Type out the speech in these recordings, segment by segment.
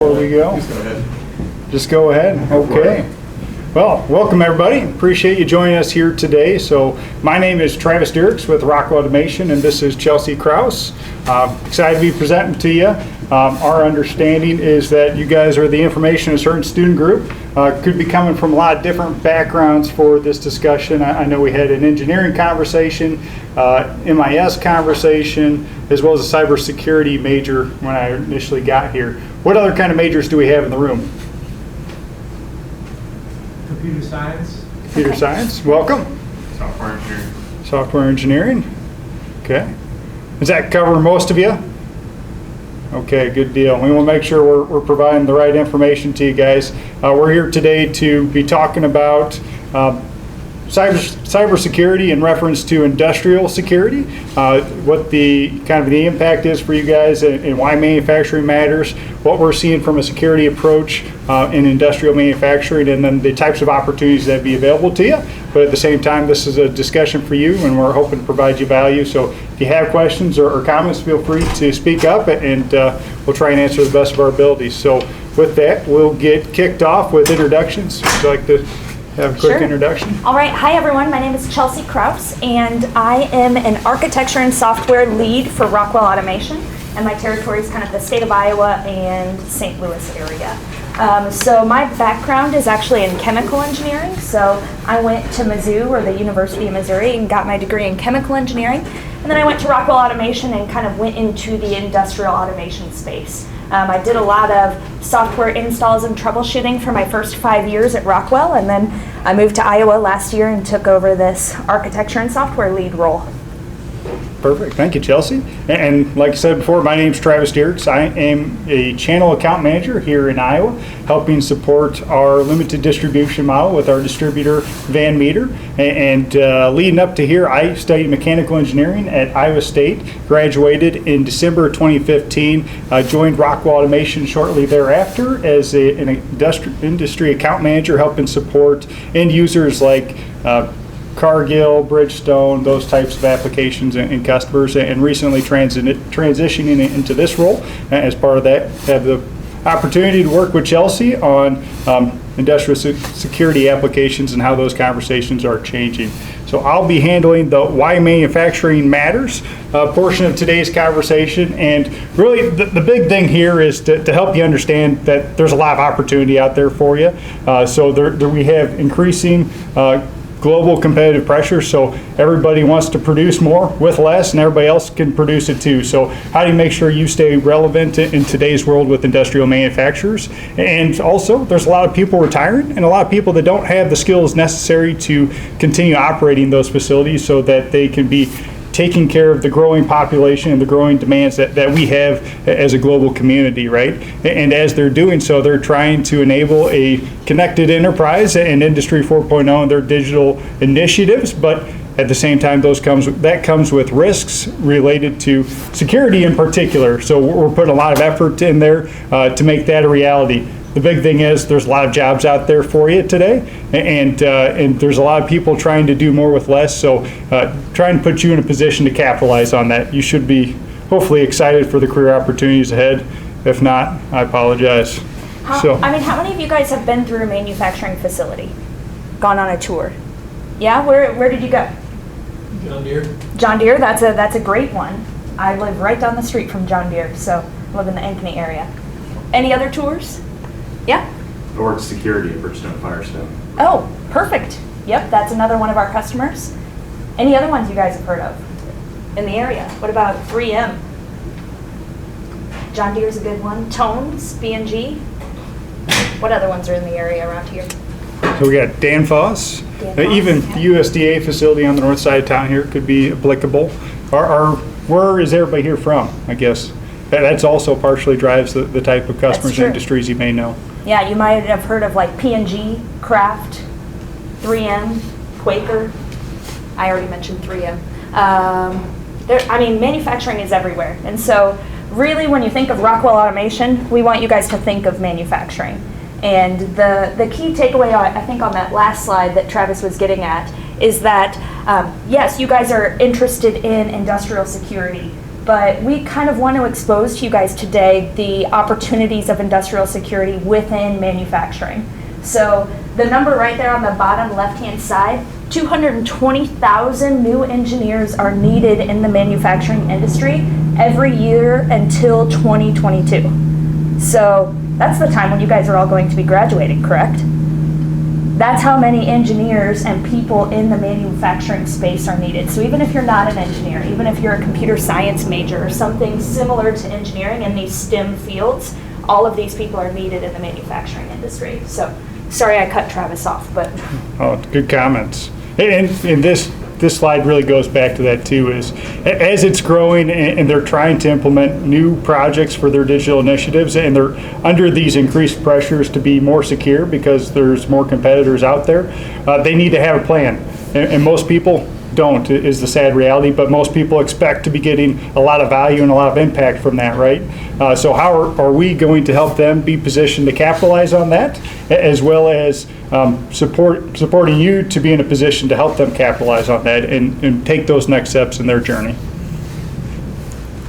Before we go, just go ahead. Okay. Well, welcome everybody. Appreciate you joining us here today. So my name is Travis Dirks with Rockwell Automation, and this is Chelsea Krause. Excited to be presenting to you. Our understanding is that you guys are the information assurance student group. Could be coming from a lot of different backgrounds for this discussion. I know we had an engineering conversation, MIS conversation, as well as a cybersecurity major when I initially got here. What other kind of majors do we have in the room? Computer science. Computer science, welcome. Software engineering. Software engineering, okay. Does that cover most of you? Okay, good deal. We want to make sure we're providing the right information to you guys. We're here today to be talking about cybersecurity in reference to industrial security, what the kind of the impact is for you guys and why manufacturing matters, what we're seeing from a security approach in industrial manufacturing, and then the types of opportunities that be available to you. But at the same time, this is a discussion for you, and we're hoping to provide you value. So if you have questions or comments, feel free to speak up, and we'll try and answer the best of our abilities. So with that, we'll get kicked off with introductions. Would you like to have a quick introduction? All right. Hi, everyone. My name is Chelsea Krause, and I am an architecture and software lead for Rockwell Automation, and my territory is kind of the state of Iowa and St. Louis area. So my background is actually in chemical engineering. So I went to Mizzou, or the University of Missouri, and got my degree in chemical engineering. And then I went to Rockwell Automation and kind of went into the industrial automation space. I did a lot of software installs and troubleshooting for my first 5 years at Rockwell, and then I moved to Iowa last year and took over this architecture and software lead role. Perfect. Thank you, Chelsea. And like I said before, my name's Travis Dirks. I am a channel account manager here in Iowa, helping support our limited distribution model with our distributor Van Meter. And leading up to here, I studied mechanical engineering at Iowa State, graduated in December 2015, joined Rockwell Automation shortly thereafter as an industry account manager, helping support end users like Cargill, Bridgestone, those types of applications and customers, and recently transitioning into this role. As part of that, have the opportunity to work with Chelsea on industrial security applications and how those conversations are changing. So I'll be handling the why manufacturing matters portion of today's conversation, and really the big thing here is to help you understand that there's a lot of opportunity out there for you. So there we have increasing global competitive pressure, so everybody wants to produce more with less, and everybody else can produce it too. So how do you make sure you stay relevant in today's world with industrial manufacturers? And also, there's a lot of people retiring and a lot of people that don't have the skills necessary to continue operating those facilities so that they can be taking care of the growing population and the growing demands that we have as a global community, right? And as they're doing so, they're trying to enable a connected enterprise and Industry 4.0 and their digital initiatives, but at the same time, that comes with risks related to security in particular. So we're putting a lot of effort in there to make that a reality. The big thing is there's a lot of jobs out there for you today, and there's a lot of people trying to do more with less, so trying to put you in a position to capitalize on that. You should be hopefully excited for the career opportunities ahead. If not, I apologize. How many of you guys have been through a manufacturing facility? Gone on a tour? Yeah, where did you go? John Deere. John Deere, that's a great one. I live right down the street from John Deere, so I live in the Ankeny area. Any other tours? Yeah? Or security at Bridgestone Firestone. Oh, perfect. Yep, that's another one of our customers. Any other ones you guys have heard of in the area? What about 3M? John Deere's a good one. Tones, B&G. What other ones are in the area around here? So we got Danfoss. Even the USDA facility on the north side of town here could be applicable. Where is everybody here from, I guess? That's also partially drives the type of customers and industries you may know. Yeah, you might have heard of like P&G, Kraft, 3M, Quaker. I already mentioned 3M. Manufacturing is everywhere. And so really when you think of Rockwell Automation, we want you guys to think of manufacturing. And the key takeaway, I think, on that last slide that Travis was getting at is that, yes, you guys are interested in industrial security, but we kind of want to expose to you guys today the opportunities of industrial security within manufacturing. So the number right there on the bottom left-hand side, 220,000 new engineers are needed in the manufacturing industry every year until 2022. So that's the time when you guys are all going to be graduating, correct? That's how many engineers and people in the manufacturing space are needed. So even if you're not an engineer, even if you're a computer science major or something similar to engineering in these STEM fields, all of these people are needed in the manufacturing industry. So sorry I cut Travis off, but. Oh, good comments. And this slide really goes back to that too, is as it's growing and they're trying to implement new projects for their digital initiatives, and they're under these increased pressures to be more secure because there's more competitors out there, they need to have a plan. And most people don't, is the sad reality, but most people expect to be getting a lot of value and a lot of impact from that, right? So how are we going to help them be positioned to capitalize on that, as well as supporting you to be in a position to help them capitalize on that and take those next steps in their journey?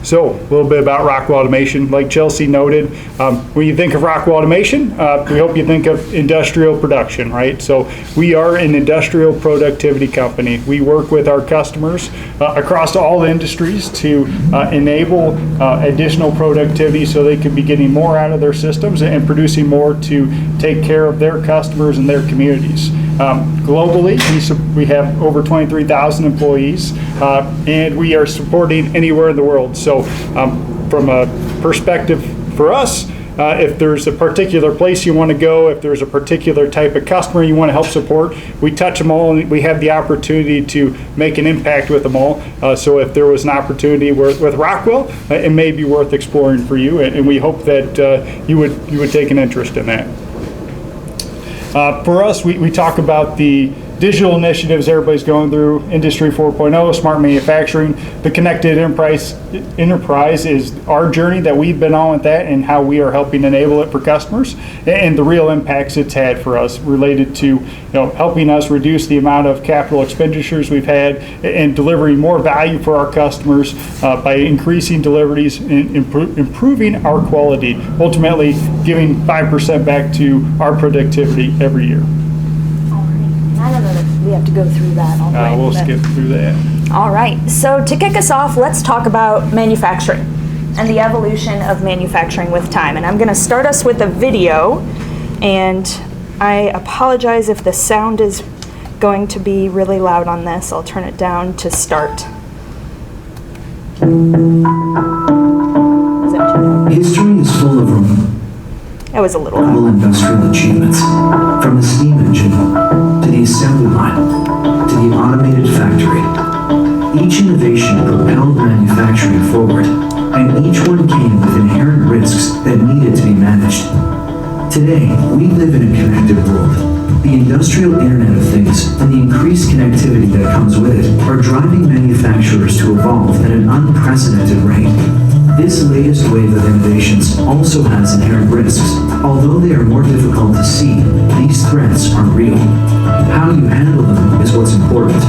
So a little bit about Rockwell Automation. Like Chelsea noted, when you think of Rockwell Automation, we hope you think of industrial production, right? So we are an industrial productivity company. We work with our customers across all industries to enable additional productivity so they can be getting more out of their systems and producing more to take care of their customers and their communities. Globally, we have over 23,000 employees, and we are supporting anywhere in the world. So from a perspective for us, if there's a particular place you want to go, if there's a particular type of customer you want to help support, we touch them all, and we have the opportunity to make an impact with them all. So if there was an opportunity with Rockwell, it may be worth exploring for you, and we hope that you would take an interest in that. For us, we talk about the digital initiatives everybody's going through, Industry 4.0, smart manufacturing. The connected enterprise is our journey that we've been on with that and how we are helping enable it for customers, and the real impacts it's had for us related to helping us reduce the amount of capital expenditures we've had and delivering more value for our customers by increasing deliveries and improving our quality, ultimately giving 5% back to our productivity every year. I don't know that we have to go through that all the way. We'll skip through that. All right, so to kick us off, let's talk about manufacturing and the evolution of manufacturing with time. And I'm going to start us with a video, and I apologize if the sound is going to be really loud on this. I'll turn it down to start. History is full of That was a little remarkable industrial achievements, from the steam engine to the assembly line to the automated factory. Each innovation propelled manufacturing forward, and each one came with inherent risks that needed to be managed. Today, we live in a connected world. The industrial Internet of Things and the increased connectivity that comes with it are driving manufacturers to evolve at an unprecedented rate. This latest wave of innovations also has inherent risks. Although they are more difficult to see, these threats are real. How you handle them is what's important.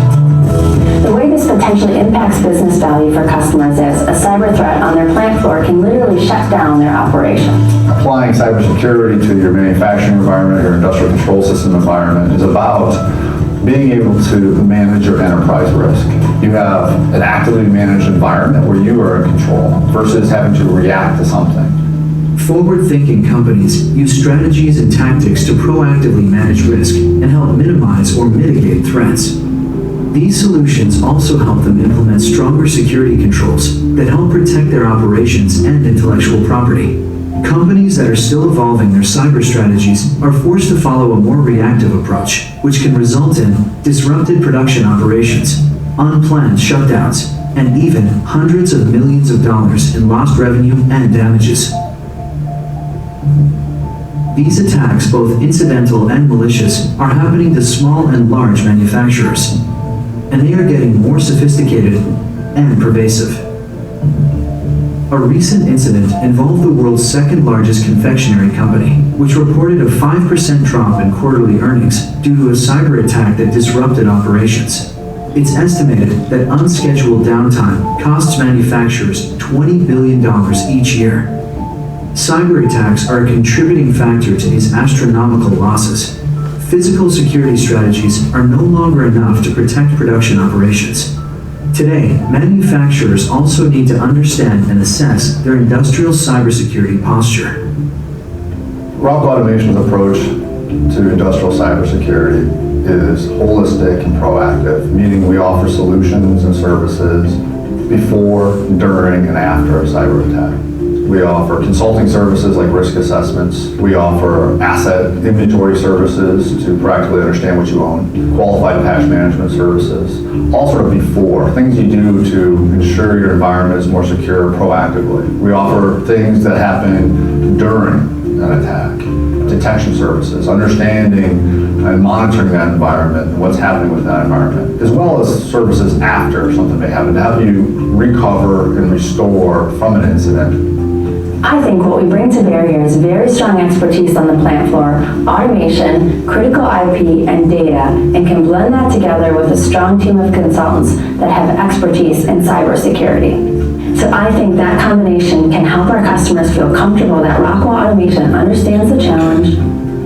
The way this potentially impacts business value for customers is a cyber threat on their plant floor can literally shut down their operation. Applying cybersecurity to your manufacturing environment, your industrial control system environment is about being able to manage your enterprise risk. You have an actively managed environment where you are in control versus having to react to something. Forward-thinking companies use strategies and tactics to proactively manage risk and help minimize or mitigate threats. These solutions also help them implement stronger security controls that help protect their operations and intellectual property. Companies that are still evolving their cyber strategies are forced to follow a more reactive approach, which can result in disrupted production operations, unplanned shutdowns, and even hundreds of millions of dollars in lost revenue and damages. These attacks, both incidental and malicious, are happening to small and large manufacturers, and they are getting more sophisticated and pervasive. A recent incident involved the world's second largest confectionery company, which reported a 5% drop in quarterly earnings due to a cyber attack that disrupted operations. It's estimated that unscheduled downtime costs manufacturers $20 billion each year. Cyber attacks are a contributing factor to these astronomical losses. Physical security strategies are no longer enough to protect production operations. Today, manufacturers also need to understand and assess their industrial cybersecurity posture. Rockwell Automation's approach to industrial cybersecurity is holistic and proactive, meaning we offer solutions and services before, during, and after a cyber attack. We offer consulting services like risk assessments. We offer asset inventory services to practically understand what you own, qualified patch management services, all sort of before, things you do to ensure your environment is more secure proactively. We offer things that happen during an attack, detection services, understanding and monitoring that environment and what's happening with that environment, as well as services after something may happen to help you recover and restore from an incident. I think what we bring to bear here is very strong expertise on the plant floor, automation, critical IP, and data, and can blend that together with a strong team of consultants that have expertise in cybersecurity. So I think that combination can help our customers feel comfortable that Rockwell Automation understands the challenge,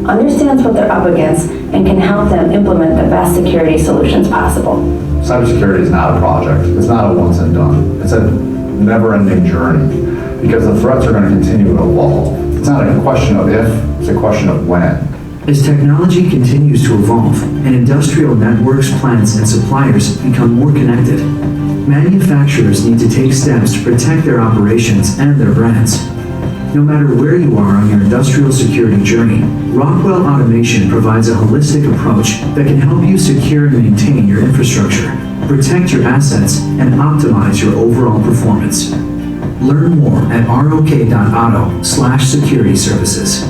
understands what they're up against, and can help them implement the best security solutions possible. Cybersecurity is not a project. It's not a once and done. It's a never-ending journey, because the threats are going to continue to evolve. It's not a question of if, it's a question of when. As technology continues to evolve and industrial networks, plants, and suppliers become more connected, manufacturers need to take steps to protect their operations and their brands. No matter where you are on your industrial security journey, Rockwell Automation provides a holistic approach that can help you secure and maintain your infrastructure, protect your assets, and optimize your overall performance. Learn more at rok.auto/security services.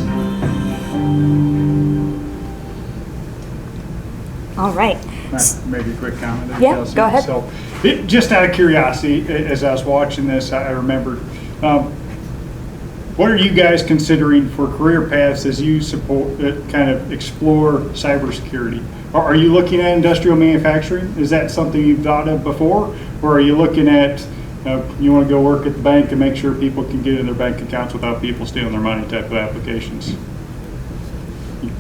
All right. Maybe a quick comment there, Yeah, Chelsea. go ahead. So, just out of curiosity, as I was watching this, I remembered, what are you guys considering for career paths as you support, kind of explore cybersecurity? Are you looking at industrial manufacturing? Is that something you've thought of before? Or are you looking at, you want to go work at the bank and make sure people can get in their bank accounts without people stealing their money type of applications?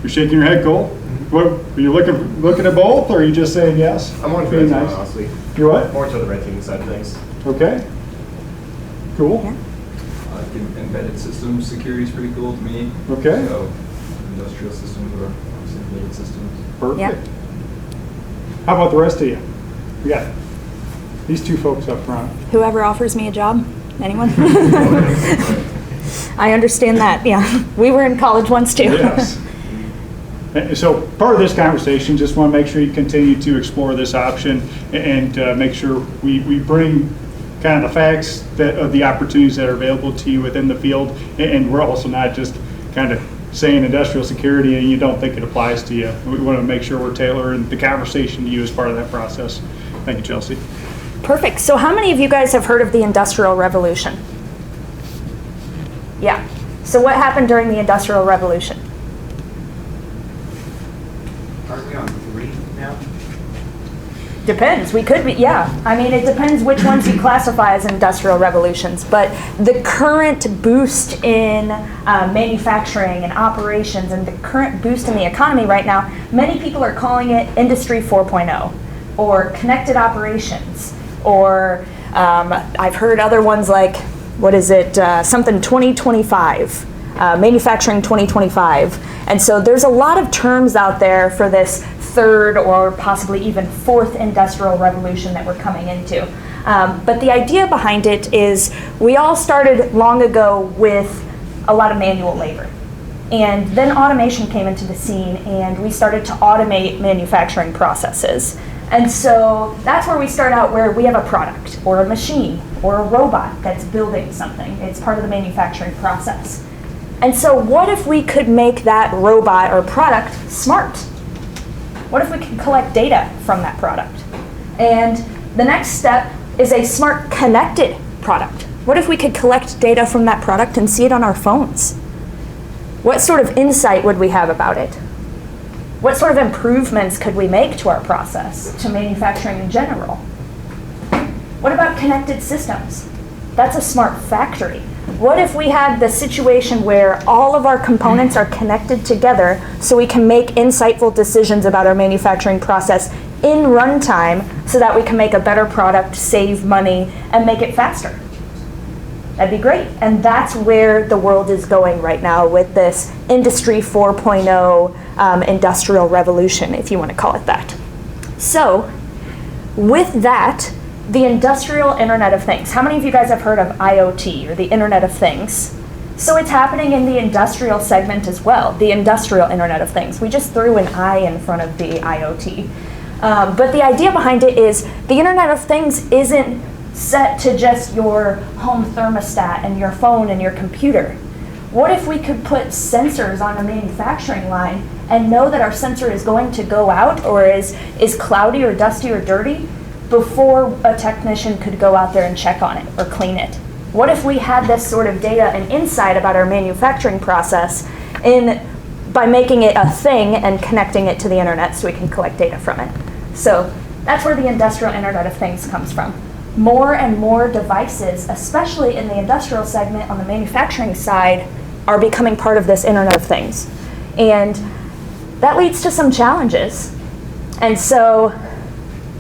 You're shaking your head, Cole? What, are you looking at both, or are you just saying yes? I'm more into Being renting, nice? honestly. You're what? More into the renting side of things. Okay. Cool. Yeah. Embedded systems security is pretty cool to me. Okay. So industrial systems or obviously embedded systems. Perfect. Yeah. How about the rest of you? We got these two folks up front. Whoever offers me a job, anyone? I understand that, yeah. We were in college once too. Yes. And so part of this conversation, just want to make sure you continue to explore this option and make sure we bring kind of the facts of the opportunities that are available to you within the field. And we're also not just kind of saying industrial security and you don't think it applies to you. We want to make sure we're tailoring the conversation to you as part of that process. Thank you, Chelsea. Perfect. So how many of you guys have heard of the Industrial Revolution? Yeah. So what happened during the Industrial Revolution? Aren't we on 3 now? Depends. We could be, yeah. I mean, it depends which ones you classify as industrial revolutions. But the current boost in manufacturing and operations and the current boost in the economy right now, many people are calling it Industry 4.0 or connected operations. Or I've heard other ones like, what is it, something 2025, manufacturing 2025. And so there's a lot of terms out there for this third or possibly even fourth industrial revolution that we're coming into. But the idea behind it is we all started long ago with a lot of manual labor. And then automation came into the scene and we started to automate manufacturing processes. And so that's where we start out, where we have a product or a machine or a robot that's building something. It's part of the manufacturing process. And so what if we could make that robot or product smart? What if we could collect data from that product? And the next step is a smart connected product. What if we could collect data from that product and see it on our phones? What sort of insight would we have about it? What sort of improvements could we make to our process, to manufacturing in general? What about connected systems? That's a smart factory. What if we had the situation where all of our components are connected together so we can make insightful decisions about our manufacturing process in runtime so that we can make a better product, save money, and make it faster? That'd be great. And that's where the world is going right now with this Industry 4.0 industrial revolution, if you want to call it that. So, with that, the industrial Internet of Things. How many of you guys have heard of IoT, or the Internet of Things? So it's happening in the industrial segment as well, the industrial Internet of Things. We just threw an I in front of the IoT. But the idea behind it is the Internet of Things isn't set to just your home thermostat and your phone and your computer. What if we could put sensors on a manufacturing line and know that our sensor is going to go out or is cloudy or dusty or dirty before a technician could go out there and check on it or clean it? What if we had this sort of data and insight about our manufacturing process by making it a thing and connecting it to the internet so we can collect data from it? So that's where the industrial Internet of Things comes from. More and more devices, especially in the industrial segment on the manufacturing side, are becoming part of this Internet of Things. And that leads to some challenges. And so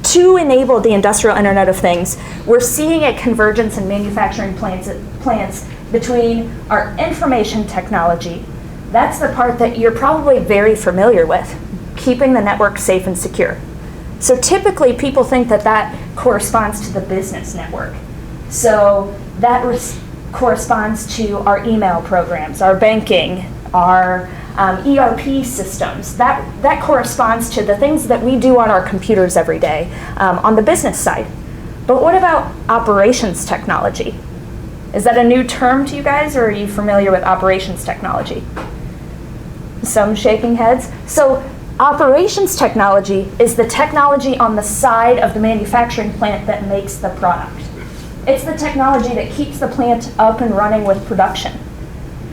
to enable the industrial Internet of Things, we're seeing a convergence in manufacturing plants between our information technology. That's the part that you're probably very familiar with, keeping the network safe and secure. So typically people think that that corresponds to the business network. So that corresponds to our email programs, our banking, our ERP systems. That corresponds to the things that we do on our computers every day on the business side. But what about operations technology? Is that a new term to you guys, or are you familiar with operations technology? Some shaking heads. So operations technology is the technology on the side of the manufacturing plant that makes the product. It's the technology that keeps the plant up and running with production.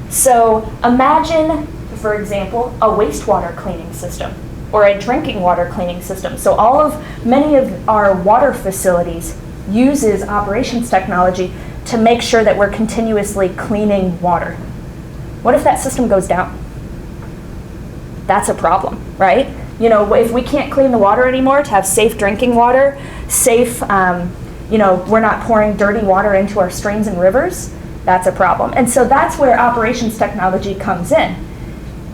So imagine, for example, a wastewater cleaning system or a drinking water cleaning system. So many of our water facilities uses operations technology to make sure that we're continuously cleaning water. What if that system goes down? That's a problem, right? You know, if we can't clean the water anymore to have safe drinking water, safe, we're not pouring dirty water into our streams and rivers, that's a problem. And so that's where operations technology comes in.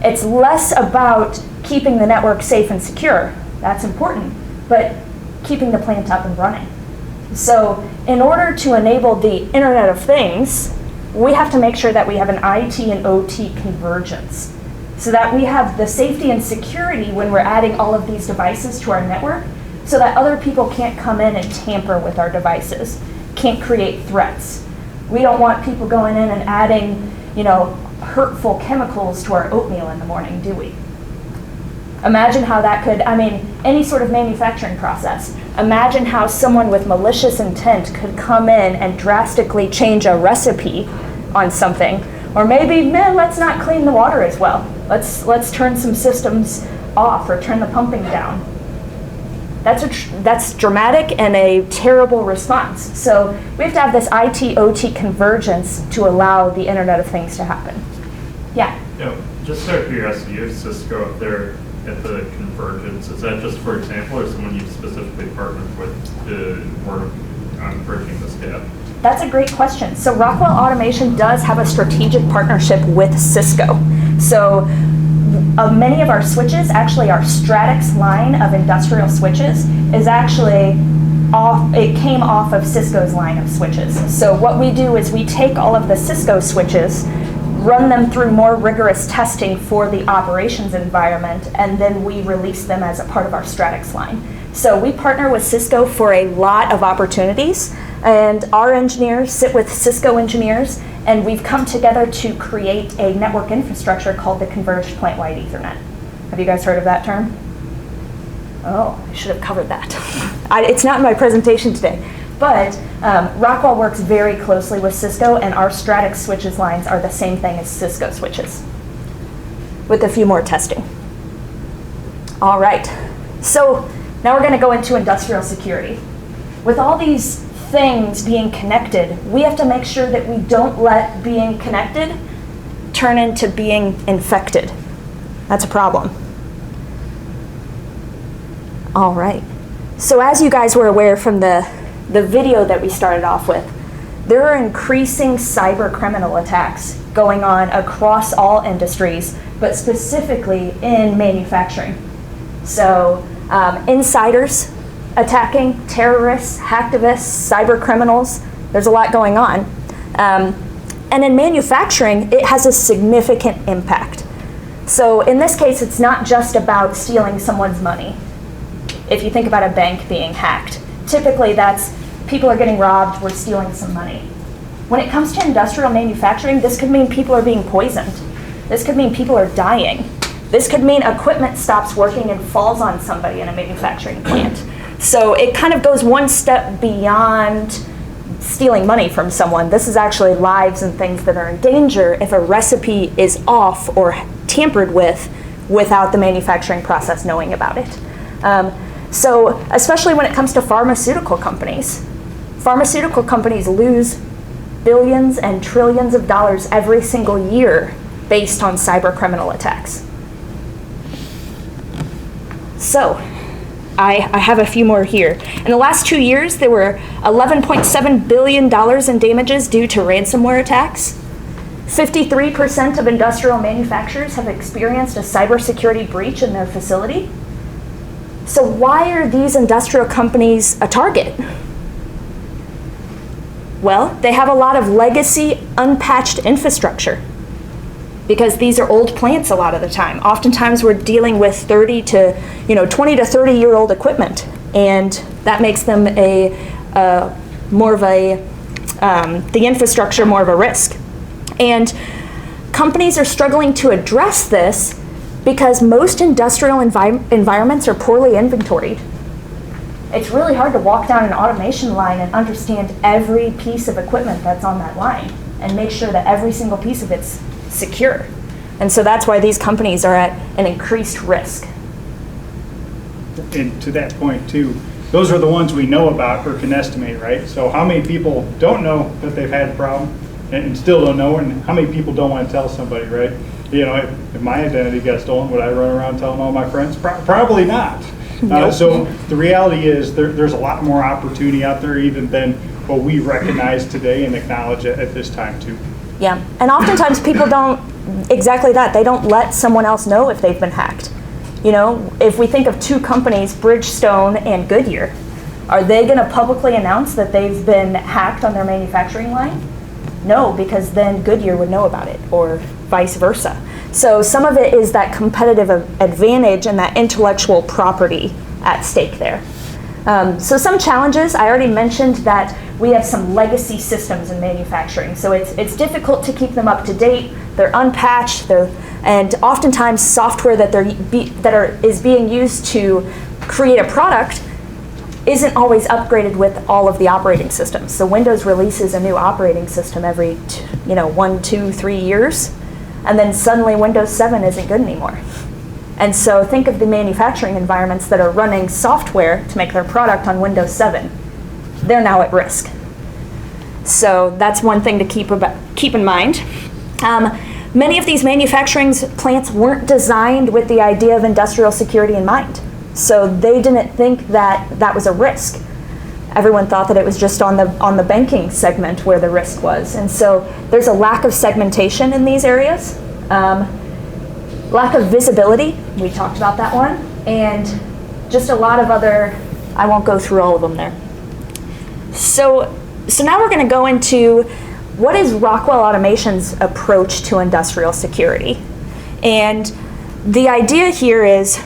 It's less about keeping the network safe and secure, that's important, but keeping the plant up and running. So in order to enable the Internet of Things, we have to make sure that we have an IT and OT convergence, so that we have the safety and security when we're adding all of these devices to our network, so that other people can't come in and tamper with our devices, can't create threats. We don't want people going in and adding, hurtful chemicals to our oatmeal in the morning, do we? Imagine how that could, any sort of manufacturing process. Imagine how someone with malicious intent could come in and drastically change a recipe on something. Or maybe, let's not clean the water as well. Let's turn some systems off or turn the pumping down. That's dramatic and a terrible response. So we have to have this IT-OT convergence to allow the Internet of Things to happen. Yeah? Just out of curiosity, you have Cisco up there at the convergence. Is that just for example, or someone you've specifically partnered with to work on bridging this gap? That's a great question. So Rockwell Automation does have a strategic partnership with Cisco. So many of our switches, actually our Stratix line of industrial switches is actually it came off of Cisco's line of switches. So what we do is we take all of the Cisco switches, run them through more rigorous testing for the operations environment, and then we release them as a part of our Stratix line. So we partner with Cisco for a lot of opportunities, and our engineers sit with Cisco engineers, and we've come together to create a network infrastructure called the Converged Plant-Wide Ethernet. Have you guys heard of that term? Oh, I should have covered that. It's not in my presentation today. But Rockwell works very closely with Cisco, and our Stratix switches lines are the same thing as Cisco switches, with a few more testing. All right, so now we're going to go into industrial security. With all these things being connected, we have to make sure that we don't let being connected turn into being infected. That's a problem. All right, so as you guys were aware from the video that we started off with, there are increasing cyber criminal attacks going on across all industries, but specifically in manufacturing. So insiders attacking, terrorists, hacktivists, cyber criminals, there's a lot going on. And in manufacturing, it has a significant impact. So in this case, it's not just about stealing someone's money. If you think about a bank being hacked, typically that's people are getting robbed, we're stealing some money. When it comes to industrial manufacturing, this could mean people are being poisoned. This could mean people are dying. This could mean equipment stops working and falls on somebody in a manufacturing plant. So it kind of goes one step beyond stealing money from someone. This is actually lives and things that are in danger if a recipe is off or tampered with without the manufacturing process knowing about it. So especially when it comes to pharmaceutical companies lose billions and trillions of dollars every single year based on cyber criminal attacks. So I have a few more here. In the last 2 years, there were $11.7 billion in damages due to ransomware attacks. 53% of industrial manufacturers have experienced a cybersecurity breach in their facility. So why are these industrial companies a target? Well, they have a lot of legacy, unpatched infrastructure because these are old plants a lot of the time. Oftentimes we're dealing with 20 to 30-year-old equipment, and that makes them the infrastructure more of a risk. And companies are struggling to address this because most industrial environments are poorly inventoried. It's really hard to walk down an automation line and understand every piece of equipment that's on that line and make sure that every single piece of it's secure. And so that's why these companies are at an increased risk. And to that point too, those are the ones we know about or can estimate, right? So how many people don't know that they've had a problem and still don't know, and how many people don't want to tell somebody, right? You know, if my identity got stolen, would I run around telling all my friends? Probably not. Nope. So the reality is there's a lot more opportunity out there even than what we recognize today and acknowledge at this time too. Yeah, and oftentimes people don't, exactly that, they don't let someone else know if they've been hacked. You know, if we think of two companies, Bridgestone and Goodyear, are they going to publicly announce that they've been hacked on their manufacturing line? No, because then Goodyear would know about it, or vice versa. So some of it is that competitive advantage and that intellectual property at stake there. So some challenges, I already mentioned that we have some legacy systems in manufacturing. So it's difficult to keep them up to date. They're unpatched, and oftentimes software that is being used to create a product isn't always upgraded with all of the operating systems. So Windows releases a new operating system every 1, 2, 3 years, and then suddenly Windows 7 isn't good anymore. And so think of the manufacturing environments that are running software to make their product on Windows 7. They're now at risk. So that's one thing to keep in mind. Many of these manufacturing plants weren't designed with the idea of industrial security in mind. So they didn't think that was a risk. Everyone thought that it was just on the banking segment where the risk was. And so there's a lack of segmentation in these areas. Lack of visibility, we talked about that one, and just a lot of other, I won't go through all of them there. So now we're going to go into what is Rockwell Automation's approach to industrial security. And the idea here is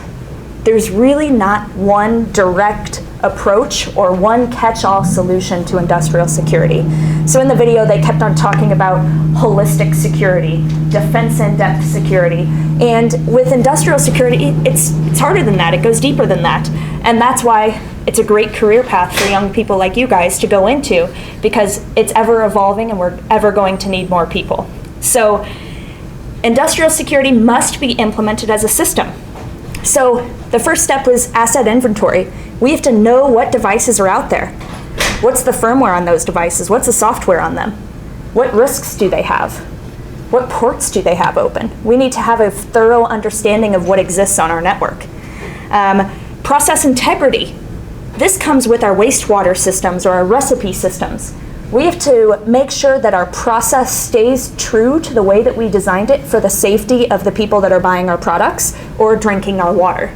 there's really not one direct approach or one catch-all solution to industrial security. So in the video, they kept on talking about holistic security, defense in-depth security. And with industrial security, it's harder than that. It goes deeper than that. And that's why it's a great career path for young people like you guys to go into, because it's ever evolving and we're ever going to need more people. So industrial security must be implemented as a system. So the first step was asset inventory. We have to know what devices are out there. What's the firmware on those devices? What's the software on them? What risks do they have? What ports do they have open? We need to have a thorough understanding of what exists on our network. Process integrity. This comes with our wastewater systems or our recipe systems. We have to make sure that our process stays true to the way that we designed it for the safety of the people that are buying our products or drinking our water.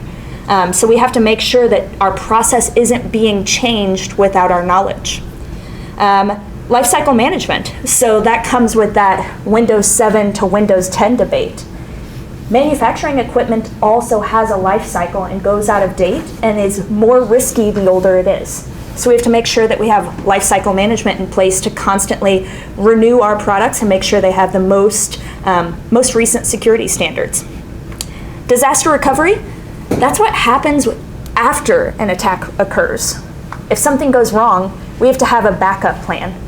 So we have to make sure that our process isn't being changed without our knowledge. Lifecycle management. So that comes with that Windows 7 to Windows 10 debate. Manufacturing equipment also has a life cycle and goes out of date and is more risky the older it is. So we have to make sure that we have life cycle management in place to constantly renew our products and make sure they have the most recent security standards. Disaster recovery, that's what happens after an attack occurs. If something goes wrong, we have to have a backup plan.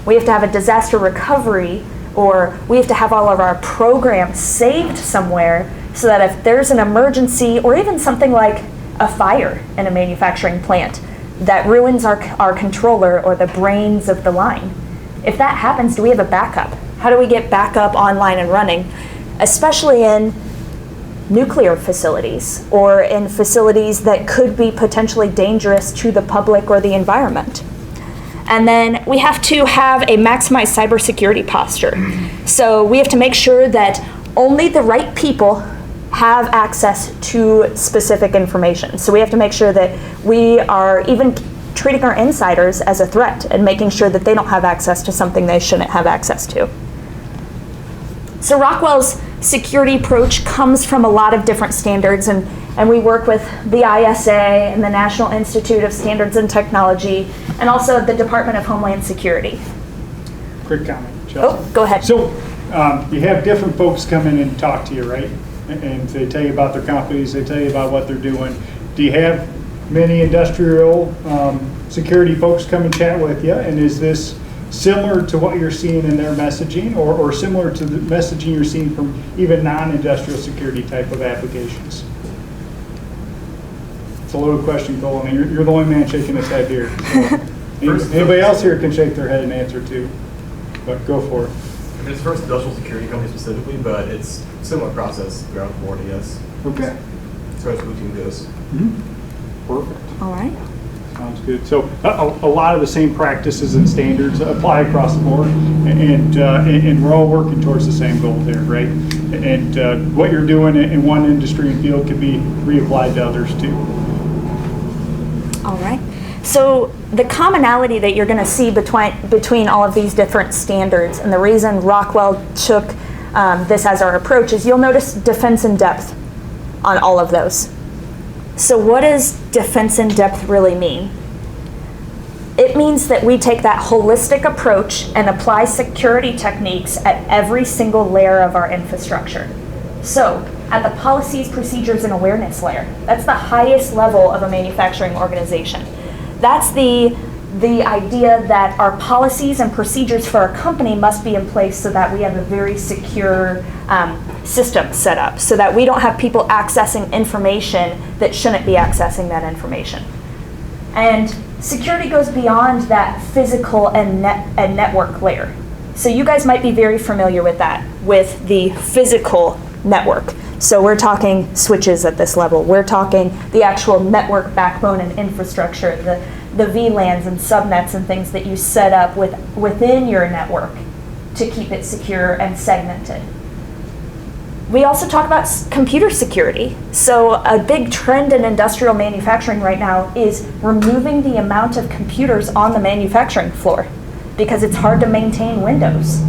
We have to have a disaster recovery, or we have to have all of our programs saved somewhere so that if there's an emergency or even something like a fire in a manufacturing plant that ruins our controller or the brains of the line, if that happens, do we have a backup? How do we get backup online and running, especially in nuclear facilities or in facilities that could be potentially dangerous to the public or the environment? And then we have to have a maximized cybersecurity posture. So we have to make sure that only the right people have access to specific information. So we have to make sure that we are even treating our insiders as a threat and making sure that they don't have access to something they shouldn't have access to. So Rockwell's security approach comes from a lot of different standards, and we work with the ISA and the National Institute of Standards and Technology, and also the Department of Homeland Security. Quick comment, Chelsea. Oh, go ahead. So you have different folks come in and talk to you, right? And they tell you about their companies, they tell you about what they're doing. Do you have many industrial security folks come and chat with you? And is this similar to what you're seeing in their messaging, or similar to the messaging you're seeing from even non-industrial security type of applications? It's a loaded question, Cole. I mean, you're the only man shaking his head here. So anybody else here can shake their head and answer too, but go for it. I mean, it's first industrial security company specifically, but it's similar process throughout the board, yes. Okay. As far as routine goes. Mm-hmm. Perfect. All right. Sounds good. So a lot of the same practices and standards apply across the board, and we're all working towards the same goal there, right? And what you're doing in one industry and field can be reapplied to others too. All right. So the commonality that you're going to see between all of these different standards, and the reason Rockwell took this as our approach, is you'll notice defense in depth on all of those. So what does defense in depth really mean? It means that we take that holistic approach and apply security techniques at every single layer of our infrastructure. So at the policies, procedures, and awareness layer, that's the highest level of a manufacturing organization. That's the idea that our policies and procedures for our company must be in place so that we have a very secure system set up, so that we don't have people accessing information that shouldn't be accessing that information. And security goes beyond that physical and network layer. So you guys might be very familiar with that, with the physical network. So we're talking switches at this level. We're talking the actual network backbone and infrastructure, the VLANs and subnets and things that you set up within your network to keep it secure and segmented. We also talk about computer security. So a big trend in industrial manufacturing right now is removing the amount of computers on the manufacturing floor because it's hard to maintain Windows.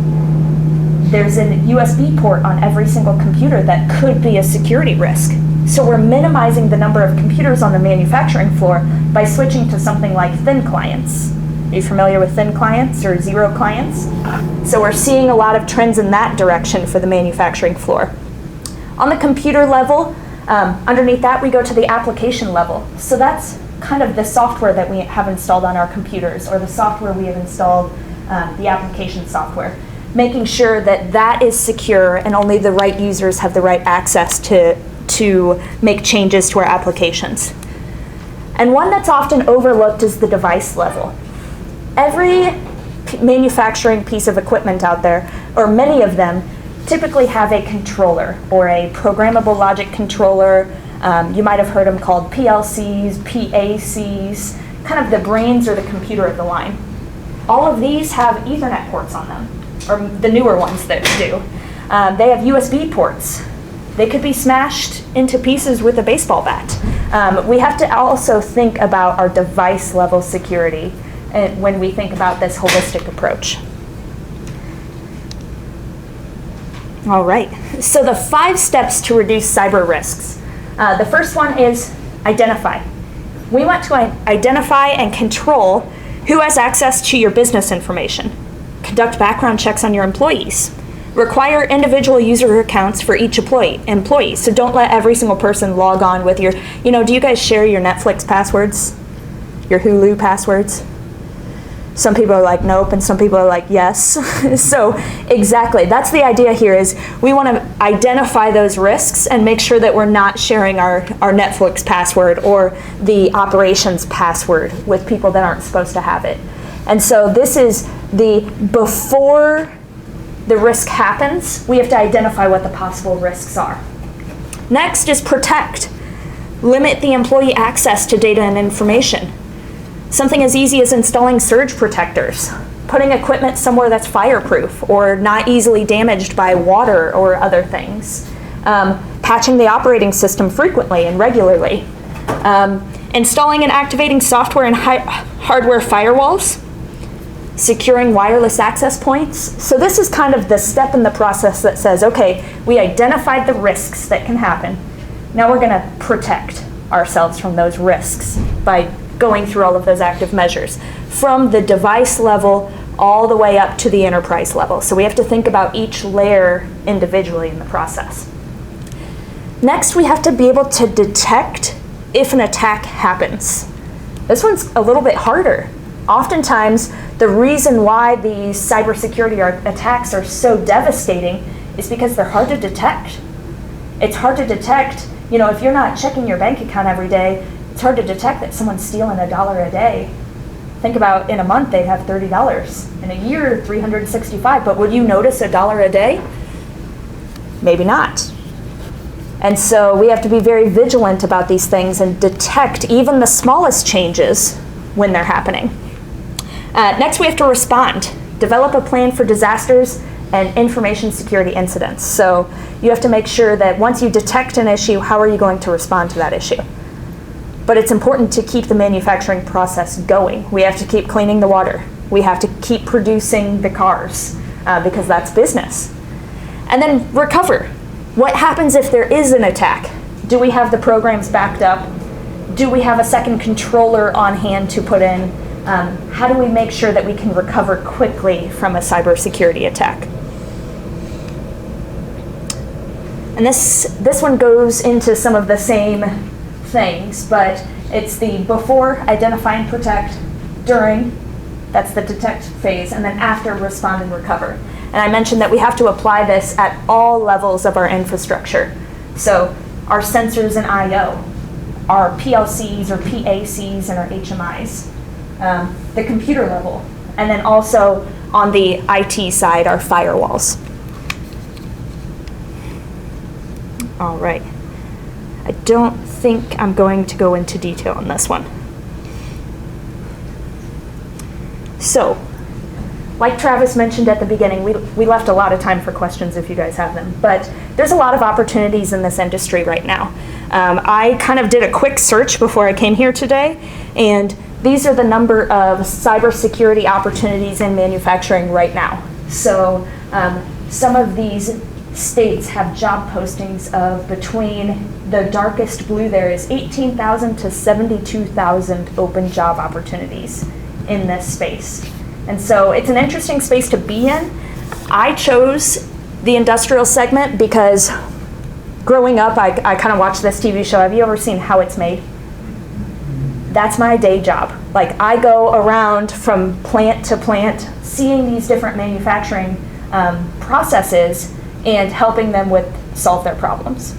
There's a USB port on every single computer that could be a security risk. So we're minimizing the number of computers on the manufacturing floor by switching to something like thin clients. Are you familiar with thin clients or zero clients? So we're seeing a lot of trends in that direction for the manufacturing floor. On the computer level, underneath that we go to the application level. So that's kind of the software that we have installed on our computers, or the software we have installed, the application software. Making sure that that is secure and only the right users have the right access to to make changes to our applications. And one that's often overlooked is the device level. Every manufacturing piece of equipment out there, or many of them, typically have a controller or a programmable logic controller. You might have heard them called PLCs, PACs, kind of the brains or the computer of the line. All of these have Ethernet ports on them, or the newer ones that do. They have USB ports. They could be smashed into pieces with a baseball bat. We have to also think about our device level security when we think about this holistic approach. All right, so the 5 steps to reduce cyber risks. The first one is identify. We want to identify and control who has access to your business information. Conduct background checks on your employees. Require individual user accounts for each employee. So don't let every single person log on with your, do you guys share your Netflix passwords? Your Hulu passwords? Some people are like, nope, and some people are like, yes. So exactly, that's the idea here is we want to identify those risks and make sure that we're not sharing our Netflix password or the operations password with people that aren't supposed to have it. And so this is before the risk happens, we have to identify what the possible risks are. Next is protect. Limit the employee access to data and information. Something as easy as installing surge protectors, putting equipment somewhere that's fireproof or not easily damaged by water or other things, patching the operating system frequently and regularly, installing and activating software and hardware firewalls, securing wireless access points. So this is kind of the step in the process that says, okay, we identified the risks that can happen. Now we're going to protect ourselves from those risks by going through all of those active measures from the device level all the way up to the enterprise level. So we have to think about each layer individually in the process. Next, we have to be able to detect if an attack happens. This one's a little bit harder. Oftentimes, the reason why these cybersecurity attacks are so devastating is because they're hard to detect. It's hard to detect, if you're not checking your bank account every day, it's hard to detect that someone's stealing $1 a day. Think about in a month they have $30. In a year, 365. But would you notice $1 a day? Maybe not. And so we have to be very vigilant about these things and detect even the smallest changes when they're happening. Next, we have to respond. Develop a plan for disasters and information security incidents. So you have to make sure that once you detect an issue, how are you going to respond to that issue? But it's important to keep the manufacturing process going. We have to keep cleaning the water. We have to keep producing the cars because that's business. And then recover. What happens if there is an attack? Do we have the programs backed up? Do we have a second controller on hand to put in? How do we make sure that we can recover quickly from a cybersecurity attack? And this one goes into some of the same things, but it's the before, identify and protect, during, that's the detect phase, and then after, respond and recover. And I mentioned that we have to apply this at all levels of our infrastructure. So our sensors and I/O, our PLCs or PACs and our HMIs, the computer level, and then also on the IT side, our firewalls. All right. I don't think I'm going to go into detail on this one. So, like Travis mentioned at the beginning, we left a lot of time for questions if you guys have them, but there's a lot of opportunities in this industry right now. I kind of did a quick search before I came here today, and these are the number of cybersecurity opportunities in manufacturing right now. So some of these states have job postings of between, the darkest blue there is 18,000 to 72,000 open job opportunities in this space. And so it's an interesting space to be in. I chose the industrial segment because growing up, I kind of watched this TV show. Have you ever seen How It's Made? That's my day job. Like, I go around from plant to plant, seeing these different manufacturing processes and helping them solve their problems.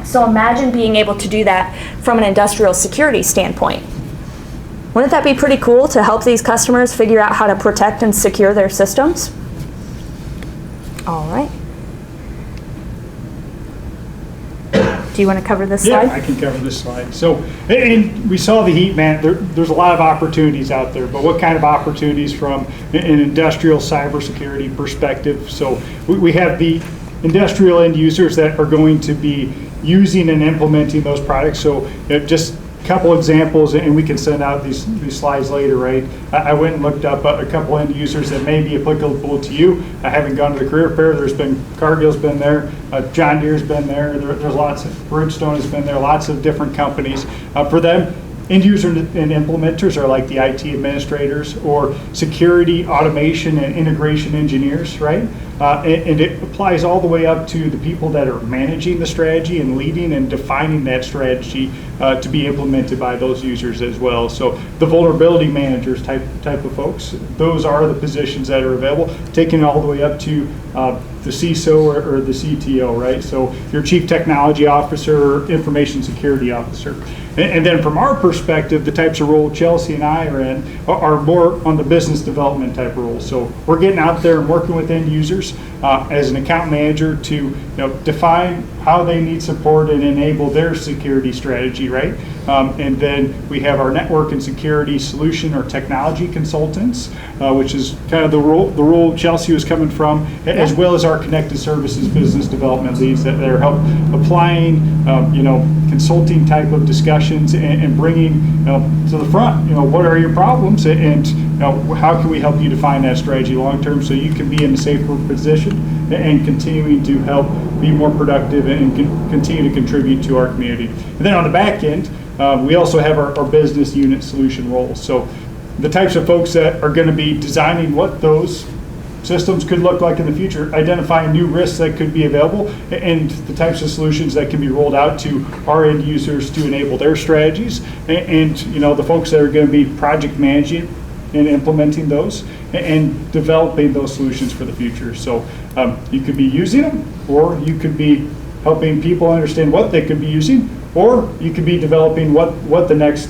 So imagine being able to do that from an industrial security standpoint. Wouldn't that be pretty cool to help these customers figure out how to protect and secure their systems? All right. Do you want to cover this slide? Yeah, I can cover this slide. So, and we saw the heat map. There's a lot of opportunities out there, but what kind of opportunities from an industrial cybersecurity perspective? So we have the industrial end users that are going to be using and implementing those products. So just a couple examples, and we can send out these slides later, right? I went and looked up a couple end users that may be applicable to you. I haven't gone to the career fair. There's been, Cargill's been there, John Deere's been there, there's lots of, Bridgestone has been there, lots of different companies. For them, end user and implementers are like the IT administrators or security, automation, and integration engineers, right? And it applies all the way up to the people that are managing the strategy and leading and defining that strategy to be implemented by those users as well. So the vulnerability managers type of folks, those are the positions that are available, taking it all the way up to the CISO or the CTO, right? So your chief technology officer or information security officer. And then from our perspective, the types of role Chelsea and I are in are more on the business development type of roles. So we're getting out there and working with end users as an account manager to define how they need support and enable their security strategy, right? And then we have our network and security solution or technology consultants, which is kind of the role Chelsea was coming from, as well as our connected services business development leads that are help applying, consulting type of discussions and bringing to the front, what are your problems and how can we help you define that strategy long term so you can be in a safer position and continuing to help be more productive and continue to contribute to our community. And then on the back end, we also have our business unit solution roles. So the types of folks that are going to be designing what those systems could look like in the future, identifying new risks that could be available, and the types of solutions that can be rolled out to our end users to enable their strategies, and the folks that are going to be project managing and implementing those and developing those solutions for the future. So you could be using them, or you could be helping people understand what they could be using, or you could be developing what the next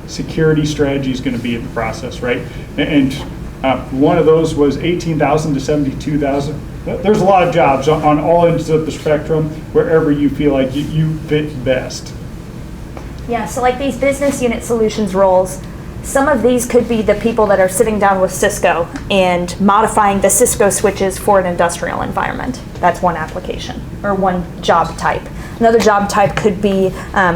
security strategy is going to be in the process, right? And one of those was 18,000 to 72,000. There's a lot of jobs on all ends of the spectrum, wherever you feel like you fit best. Yeah, so like these business unit solutions roles, some of these could be the people that are sitting down with Cisco and modifying the Cisco switches for an industrial environment. That's one application or one job type. Another job type could be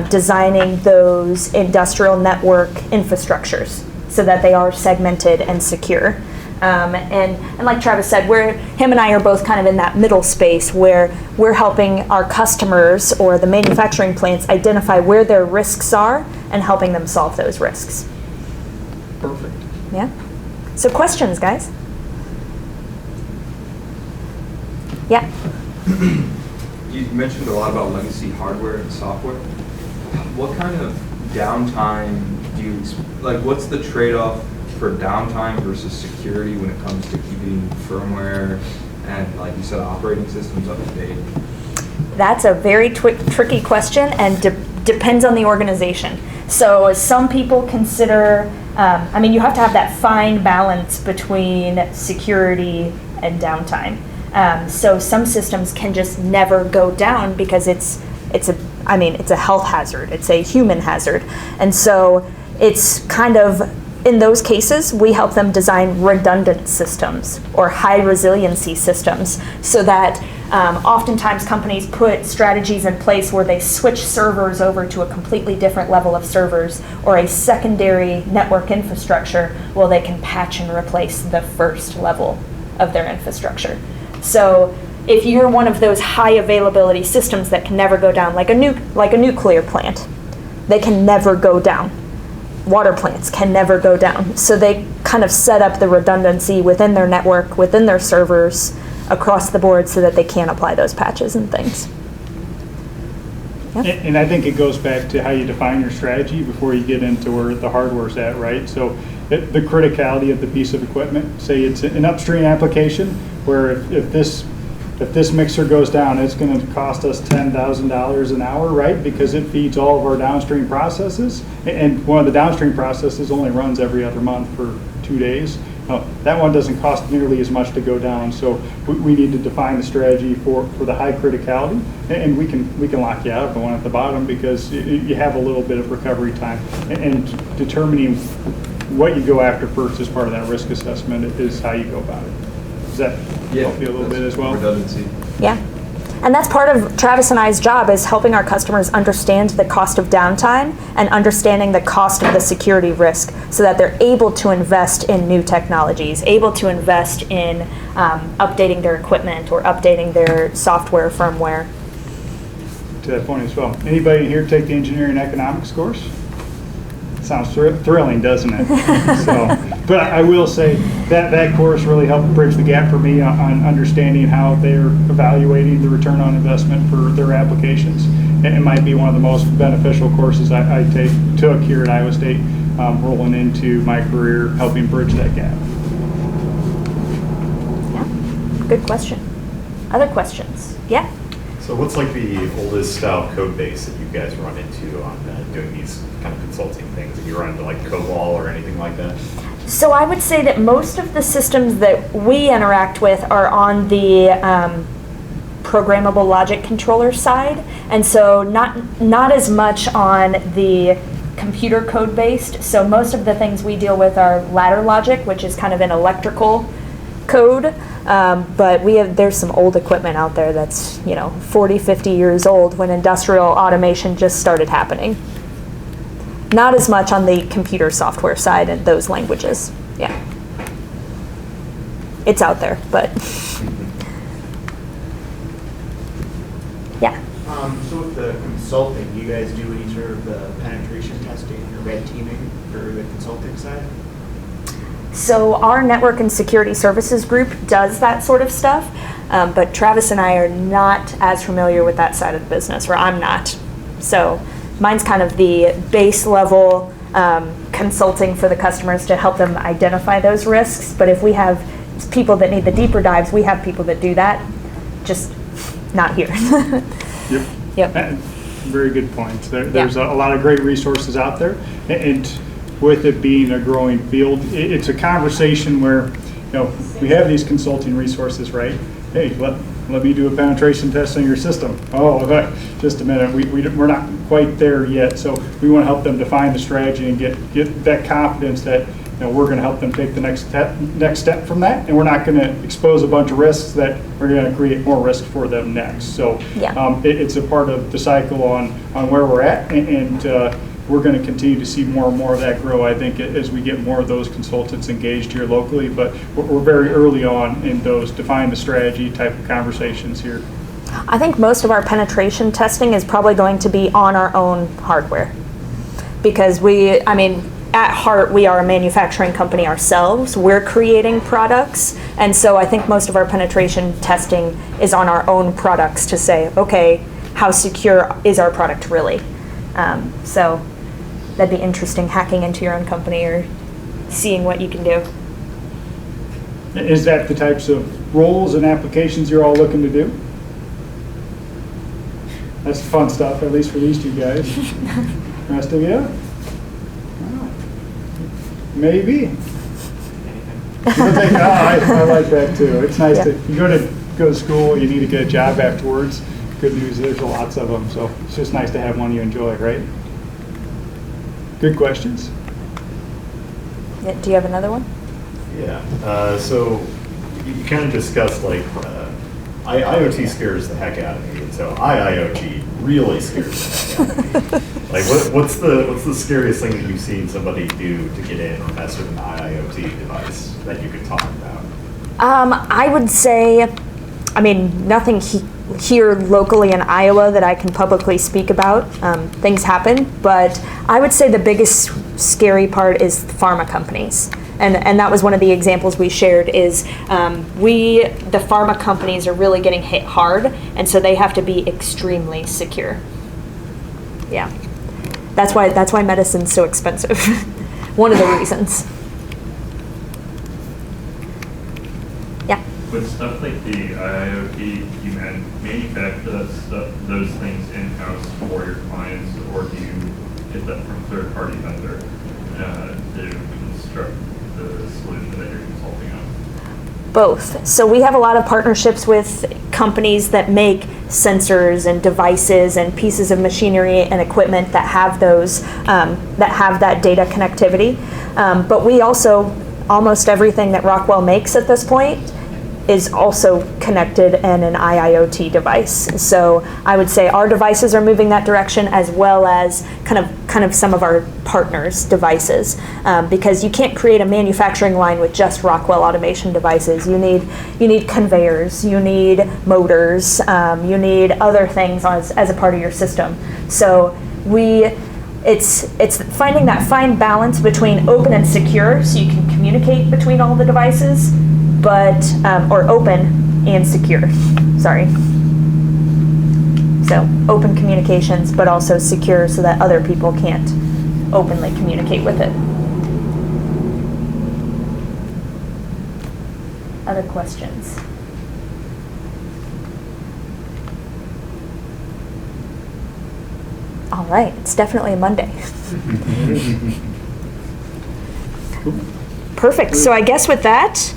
designing those industrial network infrastructures so that they are segmented and secure. And like Travis said, him and I are both kind of in that middle space where we're helping our customers or the manufacturing plants identify where their risks are and helping them solve those risks. Perfect. Yeah? So questions, guys? Yeah? You mentioned a lot about legacy hardware and software. What kind of downtime do you, what's the trade-off for downtime versus security when it comes to keeping firmware and, like you said, operating systems up to date? That's a very tricky question and depends on the organization. So some people consider, you have to have that fine balance between security and downtime. So some systems can just never go down because it's a health hazard, it's a human hazard. And so it's kind of, in those cases, we help them design redundant systems or high resiliency systems so that oftentimes companies put strategies in place where they switch servers over to a completely different level of servers or a secondary network infrastructure while they can patch and replace the first level of their infrastructure. So if you're one of those high availability systems that can never go down, like a nuclear plant, they can never go down. Water plants can never go down. So they kind of set up the redundancy within their network, within their servers, across the board so that they can apply those patches and things. Yeah. And I think it goes back to how you define your strategy before you get into where the hardware's at, right? So the criticality of the piece of equipment, say it's an upstream application where if this if this mixer goes down, it's going to cost us $10,000 an hour, right? Because it feeds all of our downstream processes, and one of the downstream processes only runs every other month for 2 days. That one doesn't cost nearly as much to go down, so we need to define the strategy for the high criticality, and we can lock you out of the one at the bottom because you have a little bit of recovery time, and determining what you go after first as part of that risk assessment is how you go about it. Does that help you a little bit as well? Redundancy. Yeah. And that's part of Travis and I's job, is helping our customers understand the cost of downtime and understanding the cost of the security risk so that they're able to invest in new technologies, able to invest in updating their equipment or updating their software firmware. To that point as well. Anybody here take the engineering economics course? Sounds thrilling, doesn't it? But I will say that course really helped bridge the gap for me on understanding how they're evaluating the return on investment for their applications. It might be one of the most beneficial courses I took here at Iowa State, rolling into my career, helping bridge that gap. Yeah, good question. Other questions? Yeah? So what's like the oldest style code base that you guys run into on doing these kind of consulting things? Have you run into like COBOL or anything like that? So I would say that most of the systems that we interact with are on the programmable logic controller side, and so not as much on the computer code based. So most of the things we deal with are ladder logic, which is kind of an electrical code. But there's some old equipment out there that's 40, 50 years old when industrial automation just started happening. Not as much on the computer software side and those languages. Yeah. It's out there, but yeah. So with the consulting, do you guys do any sort of the penetration testing or red teaming for the consulting side? So our network and security services group does that sort of stuff, but Travis and I are not as familiar with that side of the business, or I'm not. So mine's kind of the base level consulting for the customers to help them identify those risks. But if we have people that need the deeper dives, we have people that do that, just not here. Yep. Very good point. There's a lot of great resources out there, and with it being a growing field, it's a conversation where we have these consulting resources, right? Hey, let me do a penetration test on your system. Oh, just a minute. We're not quite there yet, so we want to help them define the strategy and get that confidence that we're going to help them take the next step from that, and we're not going to expose a bunch of risks that are going to create more risk for them next. So it's a part of the cycle on where we're at, and we're going to continue to see more and more of that grow, I think, as we get more of those consultants engaged here locally. But we're very early on in those define the strategy type of conversations here. I think most of our penetration testing is probably going to be on our own hardware, because at heart, we are a manufacturing company ourselves. We're creating products, and so I think most of our penetration testing is on our own products to say, okay, how secure is our product really? So that'd be interesting, hacking into your own company or seeing what you can do. Is that the types of roles and applications you're all looking to do? That's fun stuff, at least for these two guys. Rest of you? Maybe. I like that too. It's nice to you go to school, you need to get a job afterwards. Good news, there's lots of them, so it's just nice to have one you enjoy, right? Good questions. Yeah, do you have another one? Yeah. So you kind of discussed IoT scares the heck out of me, and so IIoT really scares the heck out of me. What's the scariest thing that you've seen somebody do to get in or mess with an IoT device that you could talk about? I would say, nothing here locally in Iowa that I can publicly speak about. Things happen, but I would say the biggest scary part is pharma companies. And that was one of the examples we shared is the pharma companies are really getting hit hard, and so they have to be extremely secure. Yeah. That's why medicine's so expensive. One of the reasons. Yeah. With with stuff like the IoT, you manufacture that stuff, those things in-house for your clients, or do you get that from third-party vendor to construct the solution that you're consulting on? Both. So we have a lot of partnerships with companies that make sensors and devices and pieces of machinery and equipment that have those, that have that data connectivity. But we also, almost everything that Rockwell makes at this point is also connected in an IIoT device. So I would say our devices are moving that direction, as well as kind of some of our partners' devices, because you can't create a manufacturing line with just Rockwell automation devices. You need conveyors, you need motors, you need other things as a part of your system. So it's finding that fine balance between open and secure, so you can communicate between all the devices, but or open and secure. Sorry. So open communications, but also secure, so that other people can't openly communicate with it. Other questions? All right, it's definitely a Monday. Perfect. So I guess with that,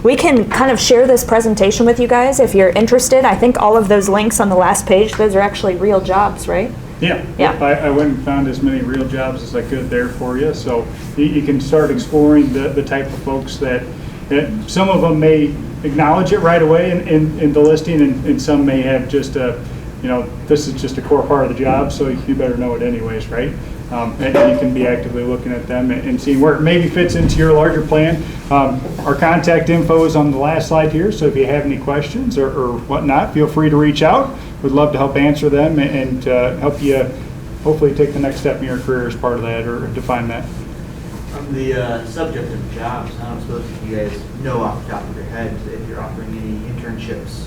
we can kind of share this presentation with you guys if you're interested. I think all of those links on the last page, those are actually real jobs, right? Yeah. Yeah. I went and found as many real jobs as I could there for you. So you can start exploring the type of folks that some of them may acknowledge it right away in the listing, and some may have just this is just a core part of the job, so you better know it anyways, right? And you can be actively looking at them and seeing where it maybe fits into your larger plan. Our contact info is on the last slide here, so if you have any questions or whatnot, feel free to reach out. We'd love to help answer them and help you hopefully take the next step in your career as part of that, or define that. On the subject of jobs, I don't suppose if you guys know off the top of your head if you're offering any internships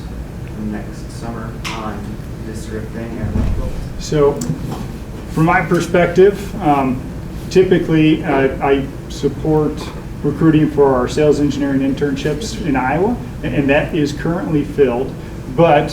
next summer on this sort of thing at Rockwell. So, from my perspective, typically I support recruiting for our sales engineering internships in Iowa, and that is currently filled. But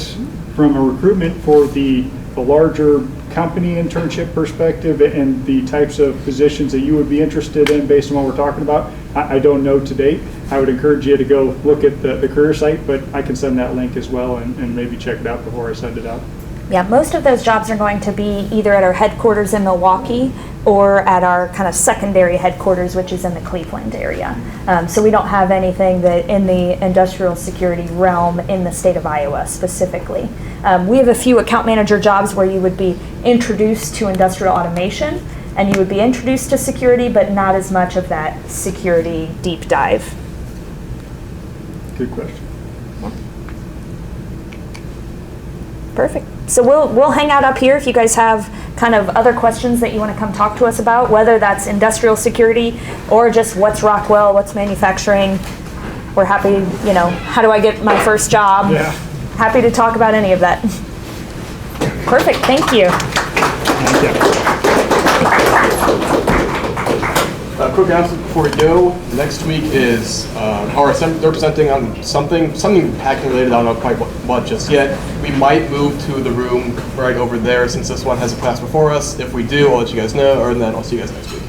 from a recruitment for the larger company internship perspective and the types of positions that you would be interested in based on what we're talking about, I don't know to date. I would encourage you to go look at the career site, but I can send that link as well and maybe check it out before I send it out. Yeah, most of those jobs are going to be either at our headquarters in Milwaukee or at our kind of secondary headquarters, which is in the Cleveland area. So we don't have anything that in the industrial security realm in the state of Iowa specifically. We have a few account manager jobs where you would be introduced to industrial automation and you would be introduced to security, but not as much of that security deep dive. Good question. Perfect. So we'll hang out up here if you guys have kind of other questions that you want to come talk to us about, whether that's industrial security or just what's Rockwell, what's manufacturing. We're happy, how do I get my first job? Yeah. Happy to talk about any of that. Perfect. Thank you. Thank you. Quick announcement before we go. Next week is they're presenting on something hacking related. I don't know quite what just yet. We might move to the room right over there since this one has a class before us. If we do, I'll let you guys know, and then I'll see you guys next week.